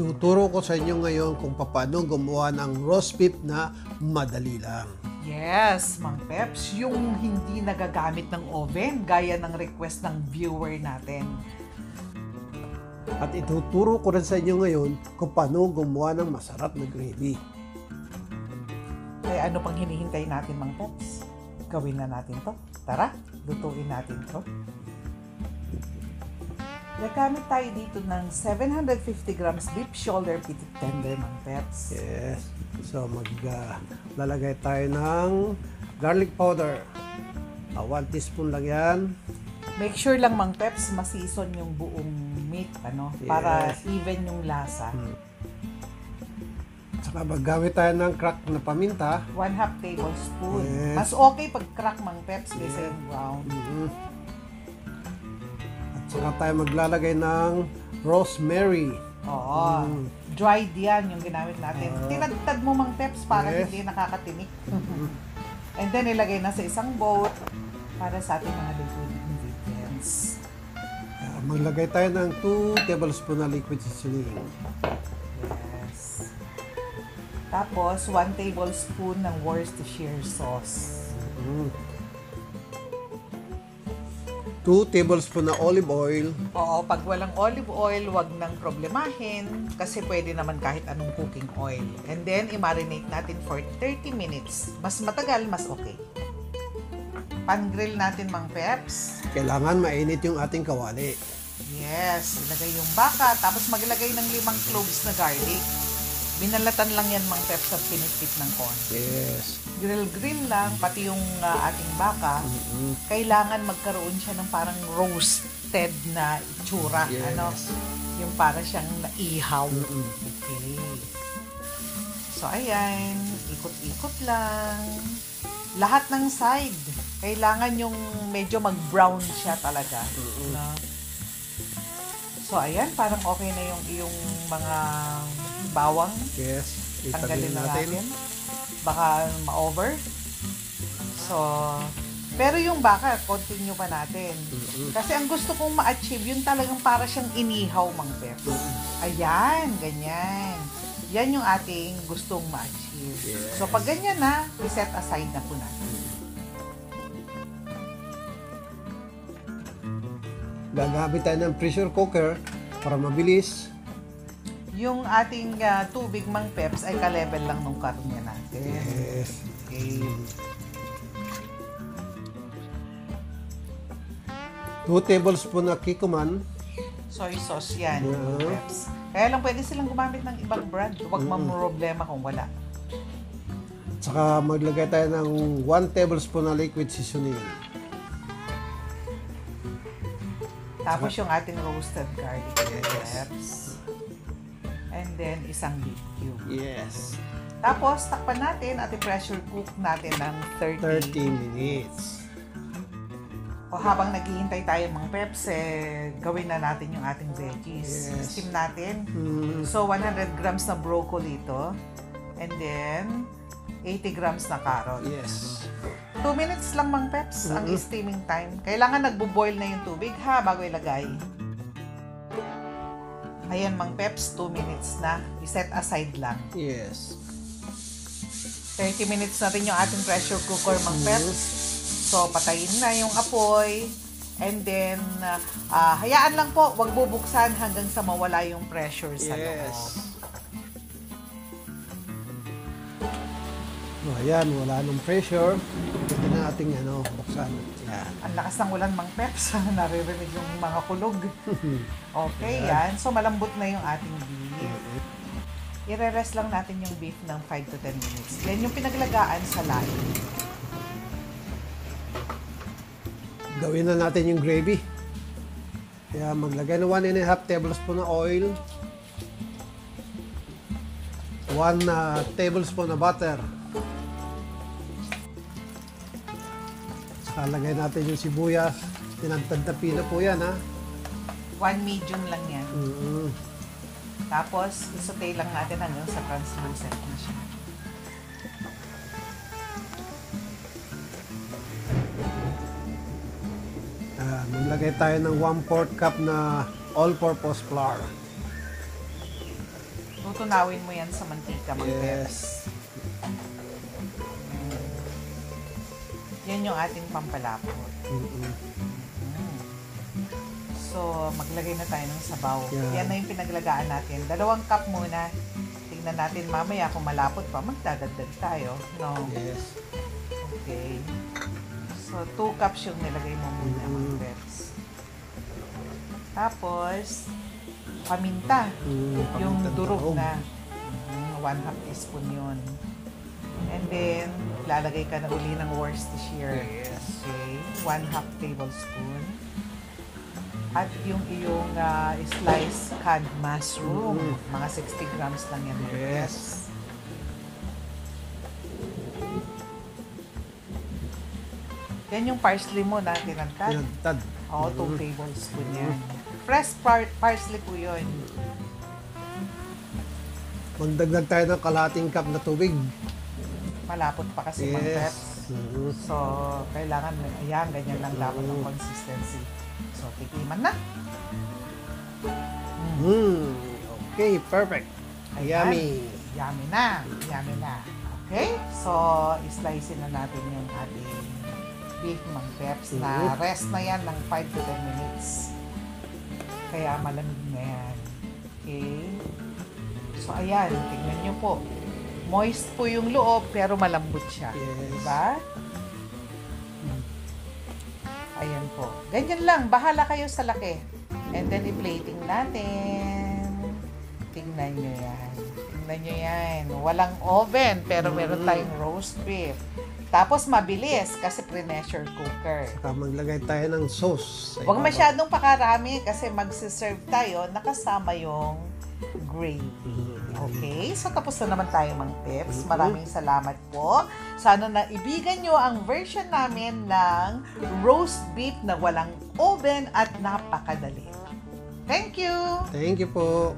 Ituturo ko sa inyo ngayon kung paano gumawa ng roast beef na madali lang. Yes, Mang Peps, yung hindi nagagamit ng oven gaya ng request ng viewer natin. At ituturo ko rin sa inyo ngayon kung paano gumawa ng masarap na gravy. Kaya ano pang hinihintay natin, Mang Peps? Gawin na natin to. Tara, lutuin natin to. Gagamit tayo dito ng 750 grams beef shoulder petit tender, Mang Peps. Yes. So maglalagay tayo ng garlic powder. 1 teaspoon lang yan. Make sure lang, Mang Peps, masison yung buong meat, Yes. para even yung lasa. Saka maggamit tayo ng crack na paminta. 1/2 tablespoon. Yes. Mas okay pag crack, Mang Peps, kaysa yung brown. At saka tayo maglalagay ng rosemary. Oo. Dried yan yung ginamit natin. Tinagtad mo, Mang Peps, para Yes. hindi nakakatinik. And then, ilagay na sa isang bowl para sa ating mga liquid ingredients. Maglagay tayo ng 2 tablespoon na liquid seasoning. Yes. Tapos, 1 tablespoon ng Worcestershire sauce. 2 tablespoon na olive oil. Oo, pag walang olive oil, wag nang problemahin kasi pwede naman kahit anong cooking oil. And then, i-marinate natin for 30 minutes. Mas matagal, mas okay. Pan-grill natin, Mang Peps. Kailangan mainit yung ating kawali. Yes, ilagay yung baka, tapos maglagay ng 5 cloves na garlic. Binalatan lang yan, Mang Peps, at pinipit ng konti. Yes. Grill lang, pati yung ating baka, kailangan magkaroon siya ng parang roasted na itsura. Yes. Yung para siyang naihaw. Okay. So, ayan, ikot-ikot lang. Lahat ng side, kailangan yung medyo mag-brown siya talaga. No? So, ayan, parang okay na yung iyong mga bawang. Yes. Tanggalin na natin. Baka ma-over. So, pero yung baka, continue pa natin. Kasi ang gusto kong ma-achieve, yun talagang para siyang inihaw, Mang Peps. Ayan, ganyan. Yan yung ating gustong ma-achieve. Yes. So, pag ganyan na, i-set aside na po natin. Gagamit tayo ng pressure cooker para mabilis. Yung ating tubig, Mang Peps, ay ka-level lang nung karne natin. Yes. Okay. 2 tablespoon na kikuman. Soy sauce yan, Mang Yeah. Peps. Kaya lang pwede silang gumamit ng ibang brand. Huwag problema kung wala. Saka maglagay tayo ng 1 tablespoon na liquid seasoning. Tapos yung ating roasted garlic. Yes. Peps. And then, isang beef cube. Yes. Tapos, takpan natin at i-pressure cook natin ng 30 minutes. O habang naghihintay tayo, Mang Peps, gawin na natin yung ating veggies. Yes. Steam natin. So, 100 grams na broccoli ito. And then, 80 grams na carrot. Yes. 2 minutes lang, Mang Peps, ang steaming time. Kailangan nagbo-boil na yung tubig, ha, bago ilagay. Ayan, Mang Peps, 2 minutes na. I-set aside lang. Yes. 30 minutes na rin yung ating pressure cooker, Mang Peps. So, patayin na yung apoy. And then, hayaan lang po, wag bubuksan hanggang sa mawala yung pressure sa loob. Yes. Oh, ayan, wala nang pressure. Pwede na ating buksan. Yan. Ang lakas ng ulan, Mang Peps. Naririnig yung mga kulog. Okay, yan. So, malambot na yung ating beef. I-rest lang natin yung beef ng 5 to 10 minutes. Then, yung pinaglagaan sa laing. Gawin na natin yung gravy. Kaya maglagay ng 1.5 tablespoon na oil. 1 tablespoon na butter. Saka lagay natin yung sibuyas. Tinagtad-tapi na po yan, ha? 1 medium lang yan. Tapos, isaute lang natin hanggang sa translucent na siya. Maglagay tayo ng 1/4 cup na all-purpose flour. Tutunawin mo yan sa mantika, Mang Peps. Yes. Yan yung ating pampalapot. So, maglagay na tayo ng sabaw. Yeah. Yan na yung pinaglagaan natin. 2 cup muna. Tingnan natin mamaya kung malapot pa, magdadagdag tayo. No? Yes. Okay. So, 2 cups yung nilagay mo muna, Mang Peps. Tapos, paminta. Yung Paminta durog taog. na. 1/2 teaspoon yun. And then, lalagay ka na uli ng Worcestershire. Yes. Okay. 1/2 tablespoon. At yung iyong sliced canned mushroom. Mga 60 grams lang yan. Yes. Yan yung parsley mo na tinagtad. Pinagtad. Oo, 2 tablespoon yan. Fresh parsley po yun. Magdagdag tayo ng kalahating cup na tubig. Malapot pa kasi Mang Yes. Peps. So, kailangan, ayan, ganyan lang dapat ang consistency. So, tikiman na. Okay, perfect. Ayan. Yummy. Yummy na. Yummy na. Okay? So, islice na natin yung ating beef, Mang Peps, na rest na yan ng 5 to 10 minutes. Kaya malamig na yan. Okay? So, ayan. Tingnan nyo po. Moist po yung loob, pero malambot siya. Yes. Diba? Ayan po. Ganyan lang. Bahala kayo sa laki. And then, i-plating natin. Tingnan nyo yan. Tingnan nyo yan. Walang oven, pero meron tayong roast beef. Tapos, mabilis kasi pre-pressure cooker. Saka maglagay tayo ng sauce. sa Huwag ibabaw. masyadong pakarami kasi magsiserve tayo nakasama yung gravy. Okay? So, tapos na naman tayo, Mang Peps. Maraming salamat po. Sana naibigan nyo ang version namin ng roast beef na walang oven at napakadali. Thank you! Thank you po.